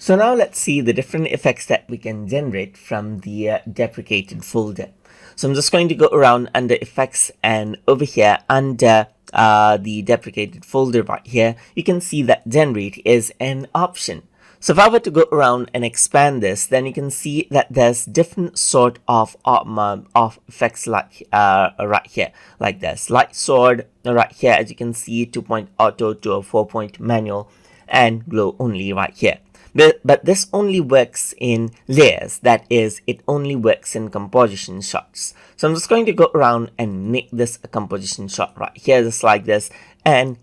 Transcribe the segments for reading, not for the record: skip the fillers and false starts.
So now let's see the different effects that we can generate from the deprecated folder. So I'm just going to go around under effects, and over here under the deprecated folder right here, you can see that generate is an option. So if I were to go around and expand this, then you can see that there's different sort of effects like right here, like there's light sword right here, as you can see, 2-point auto to a 4-point manual, and glow only right here. But this only works in layers, that is, it only works in composition shots. So I'm just going to go around and make this a composition shot right here, just like this, and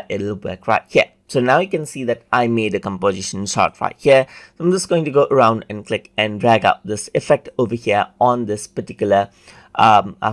it'll work right here. So now you can see that I made a composition shot right here. So I'm just going to go around and click and drag out this effect over here on this particular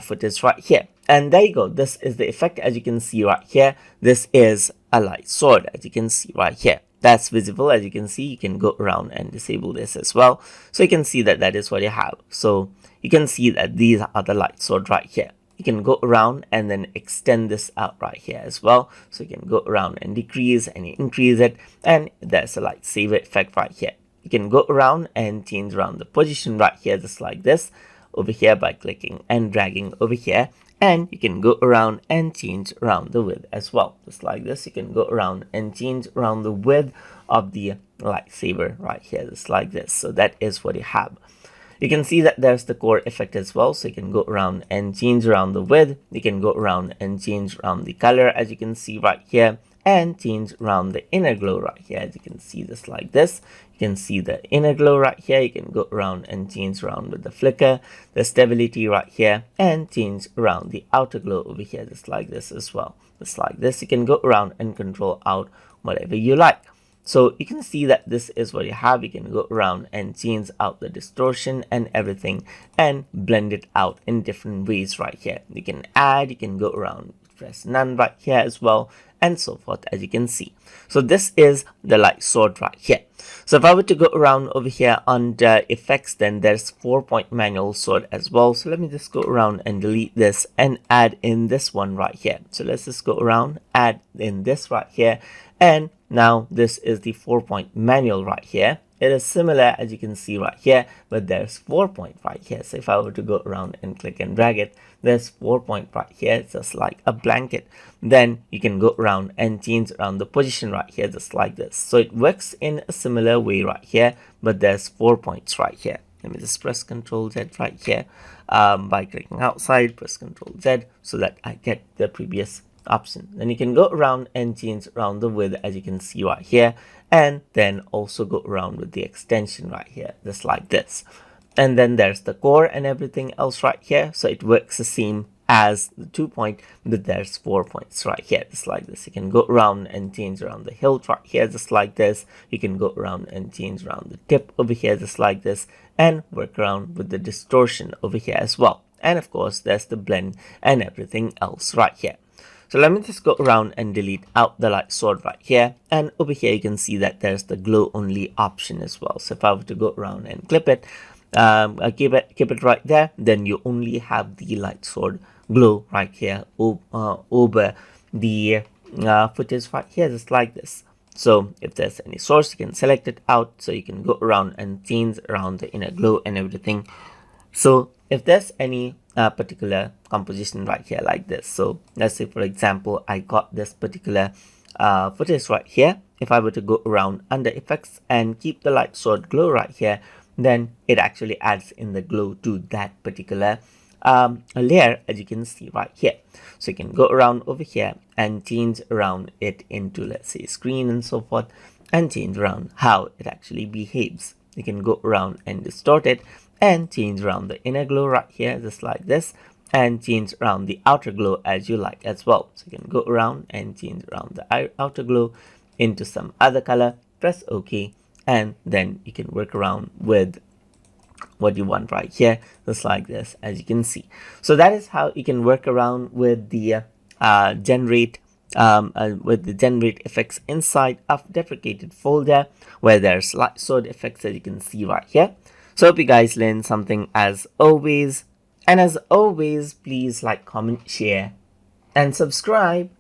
footage right here. And there you go. This is the effect, as you can see right here. This is a light sword, as you can see right here. That's visible, as you can see. You can go around and disable this as well. So you can see that that is what you have. So you can see that these are the light sword right here. You can go around and then extend this out right here as well. So you can go around and decrease and increase it. And there's a lightsaber effect right here. You can go around and change around the position right here, just like this, over here by clicking and dragging over here. And you can go around and change around the width as well, just like this. You can go around and change around the width of the lightsaber right here, just like this. So that is what you have. You can see that there's the core effect as well. So you can go around and change around the width. You can go around and change around the color, as you can see right here, and change around the inner glow right here, as you can see, just like this. You can see the inner glow right here. You can go around and change around with the flicker, the stability right here, and change around the outer glow over here, just like this as well. Just like this, you can go around and control out whatever you like. So you can see that this is what you have. You can go around and change out the distortion and everything and blend it out in different ways right here. You can add, you can go around, press none right here as well, and so forth, as you can see. So this is the light sword right here. So if I were to go around over here under effects, then there's 4-point manual sword as well. So let me just go around and delete this and add in this one right here. So let's just go around, add in this right here, and now this is the 4-point manual right here. It is similar, as you can see right here, but there's 4-point right here. So if I were to go around and click and drag it, there's 4-point right here. It's just like a blanket. Then you can go around and change around the position right here, just like this. So it works in a similar way right here, but there's 4 points right here. Let me just press Ctrl Z right here by clicking outside, press Ctrl Z so that I get the previous option. Then you can go around and change around the width, as you can see right here, and then also go around with the extension right here, just like this. And then there's the core and everything else right here. So it works the same as the 2-point, but there's 4 points right here, just like this. You can go around and change around the hilt right here, just like this. You can go around and change around the tip over here, just like this, and work around with the distortion over here as well. And of course, there's the blend and everything else right here. So let me just go around and delete out the light sword right here. And over here, you can see that there's the glow only option as well. So if I were to go around and clip it, keep it right there, then you only have the light sword glow right here over the footage right here, just like this. So if there's any source, you can select it out. So you can go around and change around the inner glow and everything. So if there's any particular composition right here, like this, so let's say for example I got this particular footage right here. If I were to go around under effects and keep the light sword glow right here, then it actually adds in the glow to that particular layer, as you can see right here. So you can go around over here and change around it into, let's say, screen and so forth, and change around how it actually behaves. You can go around and distort it and change around the inner glow right here, just like this, and change around the outer glow as you like as well. So you can go around and change around the outer glow into some other color, press OK, and then you can work around with what you want right here, just like this, as you can see. So that is how you can work around with the generate effects inside of deprecated folder, where there's light sword effects, that you can see right here. So hope you guys learned something as always. And as always, please like, comment, share, and subscribe.